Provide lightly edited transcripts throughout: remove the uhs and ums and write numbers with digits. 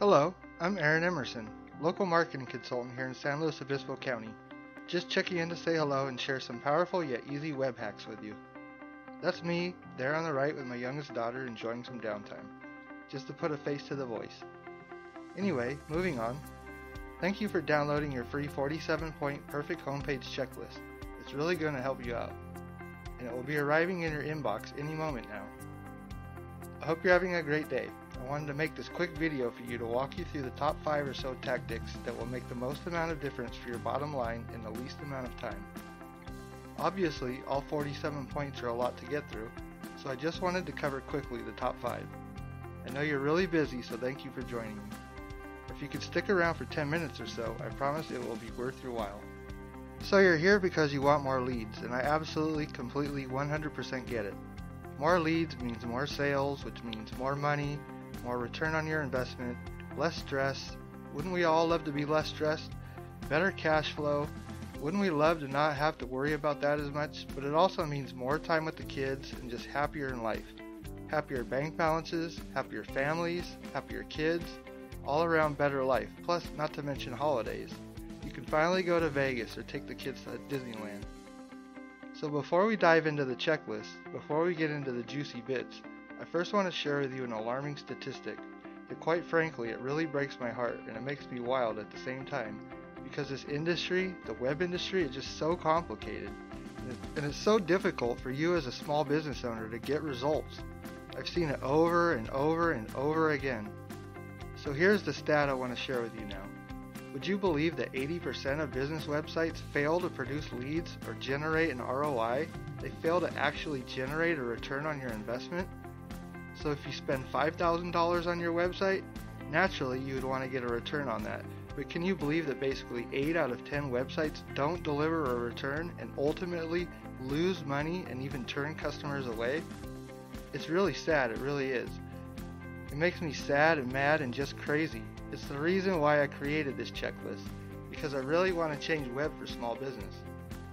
Hello, I'm Aaron Emerson, local marketing consultant here in San Luis Obispo County. Just checking in to say hello and share some powerful yet easy web hacks with you. That's me, there on the right with my youngest daughter enjoying some downtime, just to put a face to the voice. Anyway, moving on. Thank you for downloading your free 47-point perfect homepage checklist. It's really going to help you out, and it will be arriving in your inbox any moment now. I hope you're having a great day. I wanted to make this quick video for you to walk you through the top 5 or so tactics that will make the most amount of difference for your bottom line in the least amount of time. Obviously, all 47 points are a lot to get through, so I just wanted to cover quickly the top 5. I know you're really busy, so thank you for joining me. If you could stick around for 10 minutes or so, I promise it will be worth your while. So you're here because you want more leads, and I absolutely, completely, 100% get it. More leads means more sales, which means more money, more return on your investment, less stress. Wouldn't we all love to be less stressed? Better cash flow. Wouldn't we love to not have to worry about that as much? But it also means more time with the kids and just happier in life. Happier bank balances, happier families, happier kids, all around better life. Plus, not to mention holidays. You can finally go to Vegas or take the kids to Disneyland. So before we dive into the checklist, before we get into the juicy bits, I first want to share with you an alarming statistic that quite frankly it really breaks my heart and it makes me wild at the same time because this industry, the web industry, is just so complicated and it's so difficult for you as a small business owner to get results. I've seen it over and over and over again. So here's the stat I want to share with you now. Would you believe that 80% of business websites fail to produce leads or generate an ROI? They fail to actually generate a return on your investment? So if you spend $5,000 on your website, naturally you would want to get a return on that. But can you believe that basically 8 out of 10 websites don't deliver a return and ultimately lose money and even turn customers away? It's really sad, it really is. It makes me sad and mad and just crazy. It's the reason why I created this checklist, because I really want to change web for small business.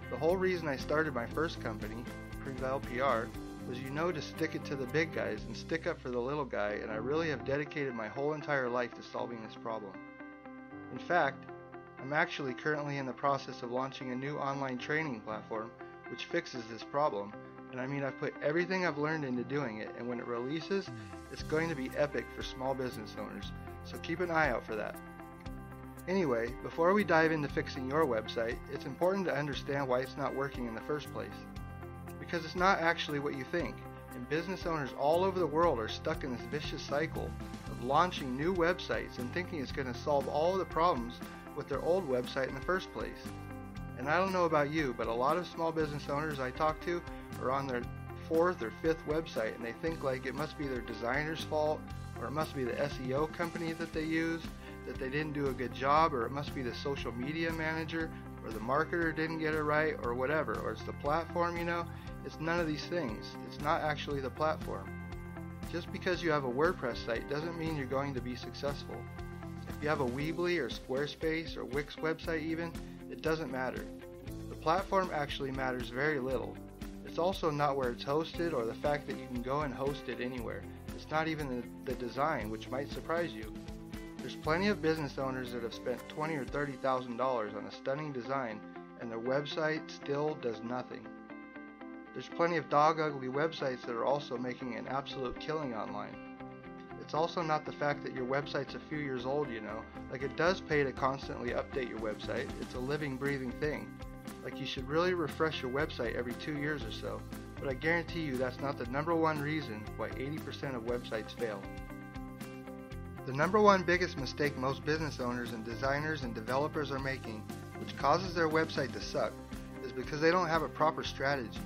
The whole reason I started my first company, Prevail PR, was to stick it to the big guys and stick up for the little guy, and I really have dedicated my whole entire life to solving this problem. In fact, I'm actually currently in the process of launching a new online training platform which fixes this problem, and I've put everything I've learned into doing it, and when it releases, it's going to be epic for small business owners, so keep an eye out for that. Anyway, before we dive into fixing your website, it's important to understand why it's not working in the first place. Because it's not actually what you think, and business owners all over the world are stuck in this vicious cycle of launching new websites and thinking it's going to solve all of the problems with their old website in the first place. And I don't know about you, but a lot of small business owners I talk to are on their 4th or 5th website, and they think like it must be their designer's fault, or it must be the SEO company that they use, that they didn't do a good job, or it must be the social media manager, or the marketer didn't get it right, or whatever, or it's the platform, It's none of these things. It's not actually the platform. Just because you have a WordPress site doesn't mean you're going to be successful. If you have a Weebly or Squarespace or Wix website even, it doesn't matter. The platform actually matters very little. It's also not where it's hosted or the fact that you can go and host it anywhere. It's not even the design, which might surprise you. There's plenty of business owners that have spent $20,000 or $30,000 on a stunning design and their website still does nothing. There's plenty of dog ugly websites that are also making an absolute killing online. It's also not the fact that your website's a few years old, Like it does pay to constantly update your website. It's a living, breathing thing. Like you should really refresh your website every 2 years or so. But I guarantee you that's not the number one reason why 80% of websites fail. The number one biggest mistake most business owners and designers and developers are making, which causes their website to suck, is because they don't have a proper strategy.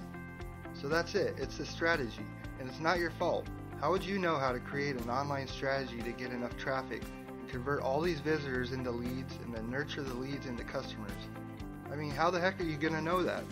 So that's it, it's the strategy, and it's not your fault. How would you know how to create an online strategy to get enough traffic and convert all these visitors into leads and then nurture the leads into customers? How the heck are you going to know that?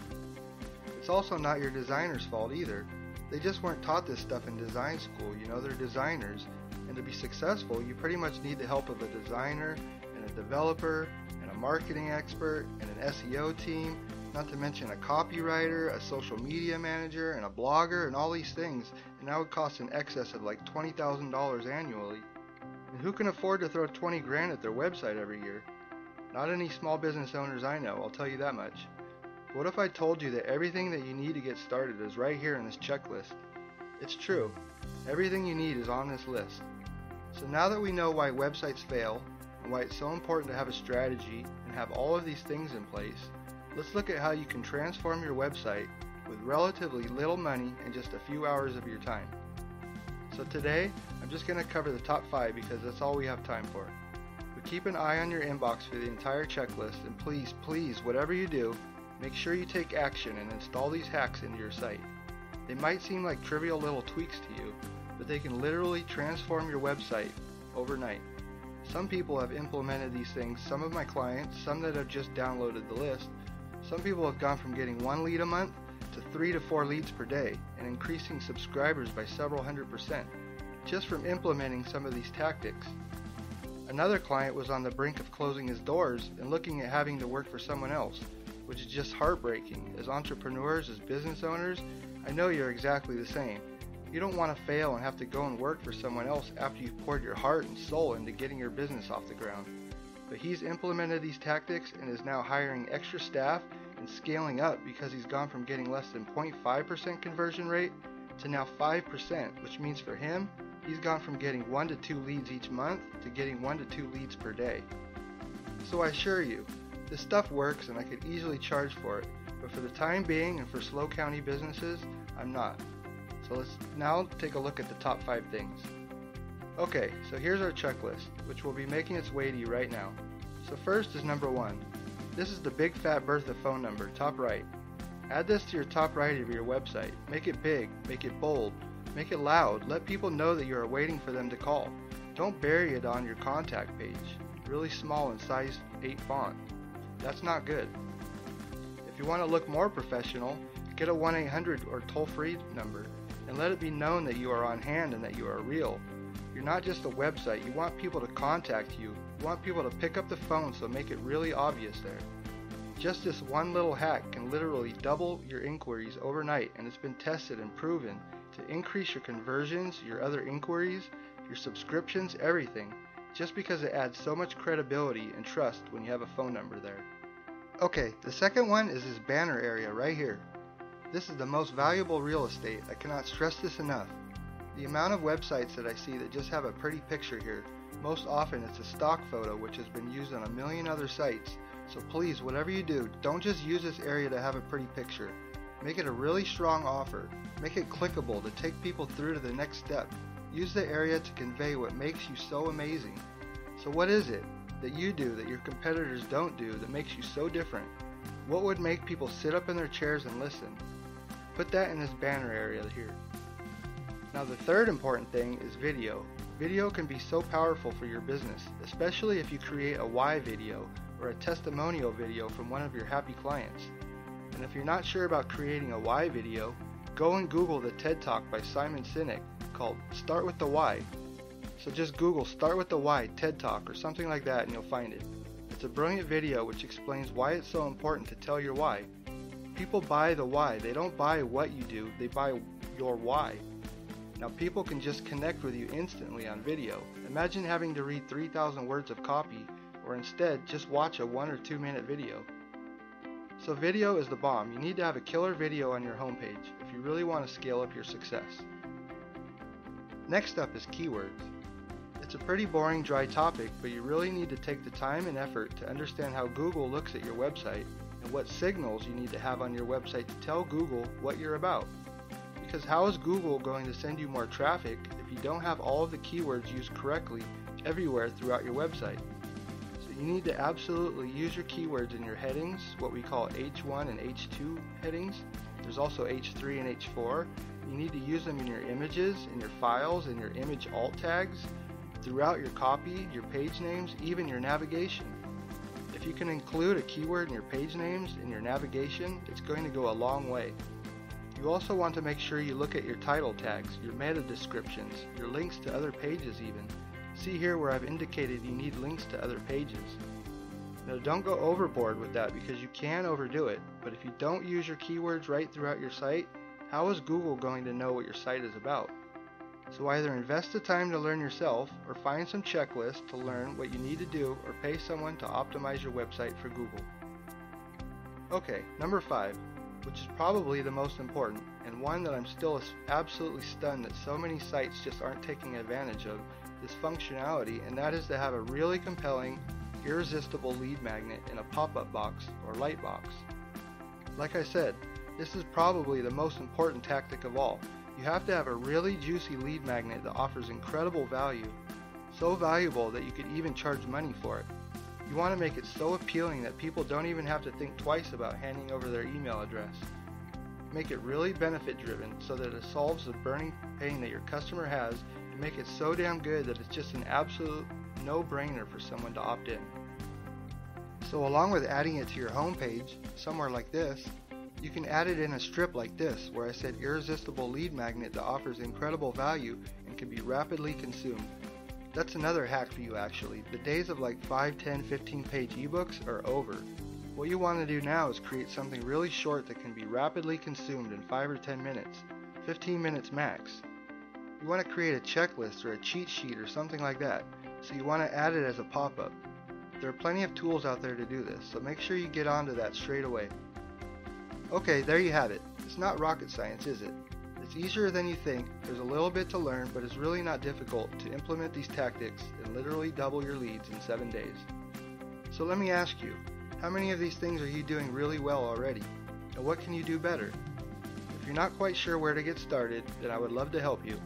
It's also not your designer's fault either. They just weren't taught this stuff in design school, they're designers, and to be successful you pretty much need the help of a designer and a developer and a marketing expert and an SEO team, not to mention a copywriter, a social media manager, and a blogger, and all these things, and that would cost in excess of like $20,000 annually. And who can afford to throw 20 grand at their website every year? Not any small business owners I know, I'll tell you that much. What if I told you that everything that you need to get started is right here in this checklist? It's true. Everything you need is on this list. So now that we know why websites fail and why it's so important to have a strategy and have all of these things in place, let's look at how you can transform your website with relatively little money and just a few hours of your time. So today, I'm just going to cover the top 5 because that's all we have time for. But keep an eye on your inbox for the entire checklist, and please, whatever you do, make sure you take action and install these hacks into your site. They might seem like trivial little tweaks to you, but they can literally transform your website overnight. Some people have implemented these things, some of my clients, some that have just downloaded the list. Some people have gone from getting 1 lead a month to 3 to 4 leads per day and increasing subscribers by several 100% just from implementing some of these tactics. Another client was on the brink of closing his doors and looking at having to work for someone else, which is just heartbreaking. As entrepreneurs, as business owners, I know you're exactly the same. You don't want to fail and have to go and work for someone else after you've poured your heart and soul into getting your business off the ground. But he's implemented these tactics and is now hiring extra staff and scaling up because he's gone from getting less than 0.5% conversion rate to now 5%, which means for him, he's gone from getting 1 to 2 leads each month to getting 1 to 2 leads per day. So I assure you, this stuff works and I could easily charge for it, but for the time being and for slow county businesses, I'm not. So let's now take a look at the top 5 things. Okay, so here's our checklist, which will be making its way to you right now. So first is number 1. This is the Big Fat Bertha phone number, top right. Add this to your top right of your website. Make it big, make it bold, make it loud. Let people know that you are waiting for them to call. Don't bury it on your contact page, really small in size 8 font. That's not good. If you want to look more professional, get a 1-800 or toll-free number and let it be known that you are on hand and that you are real. You're not just a website. You want people to contact you. You want people to pick up the phone, so make it really obvious there. Just this one little hack can literally double your inquiries overnight, and it's been tested and proven to increase your conversions, your other inquiries, your subscriptions, everything, just because it adds so much credibility and trust when you have a phone number there. Okay, the second one is this banner area right here. This is the most valuable real estate. I cannot stress this enough. The amount of websites that I see that just have a pretty picture here, most often it's a stock photo which has been used on a million other sites. So please, whatever you do, don't just use this area to have a pretty picture. Make it a really strong offer. Make it clickable to take people through to the next step. Use the area to convey what makes you so amazing. So what is it that you do that your competitors don't do that makes you so different? What would make people sit up in their chairs and listen? Put that in this banner area here. Now the third important thing is video. Video can be so powerful for your business, especially if you create a why video or a testimonial video from one of your happy clients. And if you're not sure about creating a why video, go and Google the TED Talk by Simon Sinek called Start with the Why. So just Google Start with the Why TED Talk or something like that and you'll find it. It's a brilliant video which explains why it's so important to tell your why. People buy the why. They don't buy what you do, they buy your why. Now people can just connect with you instantly on video. Imagine having to read 3,000 words of copy, or instead just watch a 1 or 2 minute video. So video is the bomb. You need to have a killer video on your homepage if you really want to scale up your success. Next up is keywords. It's a pretty boring, dry topic, but you really need to take the time and effort to understand how Google looks at your website and what signals you need to have on your website to tell Google what you're about. Because how is Google going to send you more traffic if you don't have all of the keywords used correctly everywhere throughout your website? So you need to absolutely use your keywords in your headings, what we call H1 and H2 headings. There's also H3 and H4. You need to use them in your images, in your files, in your image alt tags, throughout your copy, your page names, even your navigation. If you can include a keyword in your page names, in your navigation, it's going to go a long way. You also want to make sure you look at your title tags, your meta descriptions, your links to other pages even. See here where I've indicated you need links to other pages. Now don't go overboard with that because you can overdo it, but if you don't use your keywords right throughout your site, how is Google going to know what your site is about? So either invest the time to learn yourself or find some checklists to learn what you need to do or pay someone to optimize your website for Google. Okay, number 5, which is probably the most important and one that I'm still absolutely stunned that so many sites just aren't taking advantage of this functionality, and that is to have a really compelling, irresistible lead magnet in a pop-up box or light box. Like I said, this is probably the most important tactic of all. You have to have a really juicy lead magnet that offers incredible value, so valuable that you could even charge money for it. You want to make it so appealing that people don't even have to think twice about handing over their email address. Make it really benefit driven so that it solves the burning pain that your customer has, and make it so damn good that it's just an absolute no-brainer for someone to opt in. So along with adding it to your homepage, somewhere like this, you can add it in a strip like this, where I said irresistible lead magnet that offers incredible value and can be rapidly consumed. That's another hack for you actually. The days of like 5, 10, 15 page ebooks are over. What you want to do now is create something really short that can be rapidly consumed in 5 or 10 minutes, 15 minutes max. You want to create a checklist or a cheat sheet or something like that, so you want to add it as a pop-up. There are plenty of tools out there to do this, so make sure you get onto that straight away. Okay, there you have it. It's not rocket science, is it? It's easier than you think, there's a little bit to learn, but it's really not difficult to implement these tactics and literally double your leads in 7 days. So let me ask you, how many of these things are you doing really well already? And what can you do better? If you're not quite sure where to get started, then I would love to help you.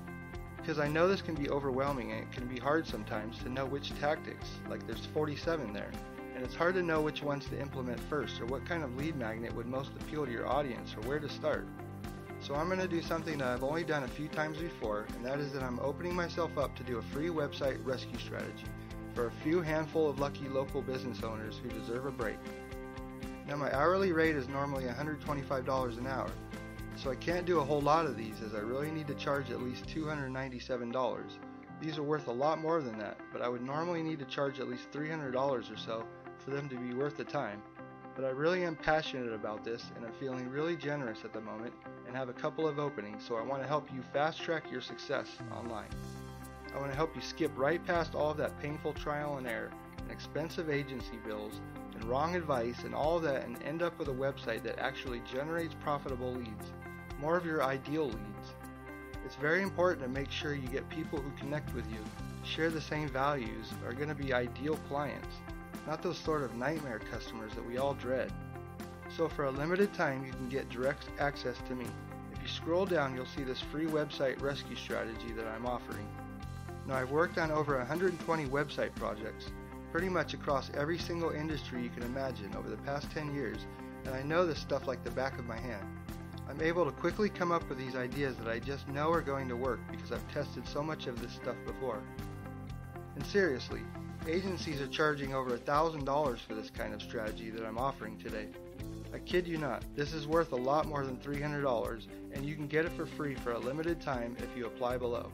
Because I know this can be overwhelming and it can be hard sometimes to know which tactics, like there's 47 there, and it's hard to know which ones to implement first or what kind of lead magnet would most appeal to your audience or where to start. So I'm going to do something that I've only done a few times before, and that is that I'm opening myself up to do a free website rescue strategy for a few handful of lucky local business owners who deserve a break. Now my hourly rate is normally $125 an hour, so I can't do a whole lot of these as I really need to charge at least $297. These are worth a lot more than that, but I would normally need to charge at least $300 or so for them to be worth the time. But I really am passionate about this, and I'm feeling really generous at the moment and have a couple of openings, so I want to help you fast track your success online. I want to help you skip right past all of that painful trial and error and expensive agency bills and wrong advice and all of that, and end up with a website that actually generates profitable leads, more of your ideal leads. It's very important to make sure you get people who connect with you, share the same values, are going to be ideal clients, not those sort of nightmare customers that we all dread. So for a limited time, you can get direct access to me. If you scroll down, you'll see this free website rescue strategy that I'm offering. Now I've worked on over 120 website projects, pretty much across every single industry you can imagine over the past 10 years, and I know this stuff like the back of my hand. I'm able to quickly come up with these ideas that I just know are going to work because I've tested so much of this stuff before. And seriously, agencies are charging over $1,000 for this kind of strategy that I'm offering today. I kid you not, this is worth a lot more than $300, and you can get it for free for a limited time if you apply below.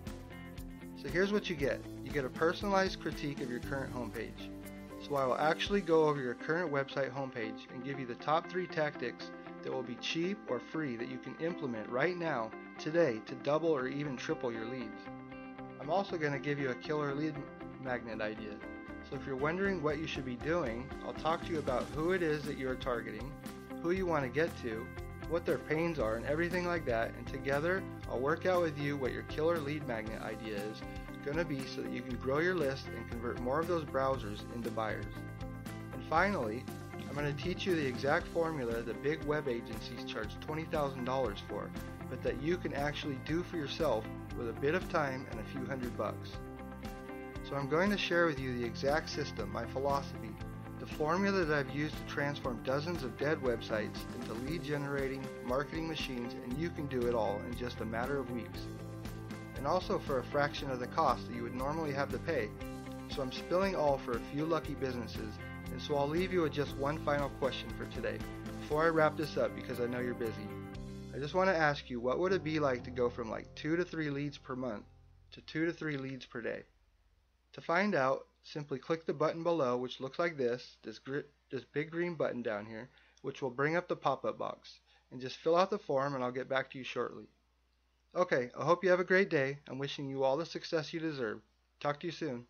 So here's what you get. You get a personalized critique of your current homepage. So I will actually go over your current website homepage and give you the top 3 tactics that will be cheap or free that you can implement right now, today, to double or even triple your leads. I'm also going to give you a killer lead magnet idea. So if you're wondering what you should be doing, I'll talk to you about who it is that you are targeting, who you want to get to, what their pains are, and everything like that, and together I'll work out with you what your killer lead magnet idea is going to be so that you can grow your list and convert more of those browsers into buyers. And finally, I'm going to teach you the exact formula that big web agencies charge $20,000 for, but that you can actually do for yourself with a bit of time and a few $100. So I'm going to share with you the exact system, my philosophy, the formula that I've used to transform dozens of dead websites into lead generating marketing machines, and you can do it all in just a matter of weeks. And also for a fraction of the cost that you would normally have to pay. So I'm spilling all for a few lucky businesses, and so I'll leave you with just one final question for today, before I wrap this up because I know you're busy. I just want to ask you, what would it be like to go from like 2 to 3 leads per month to 2 to 3 leads per day? To find out, simply click the button below, which looks like this big green button down here, which will bring up the pop-up box, and just fill out the form and I'll get back to you shortly. Okay, I hope you have a great day. I'm wishing you all the success you deserve. Talk to you soon.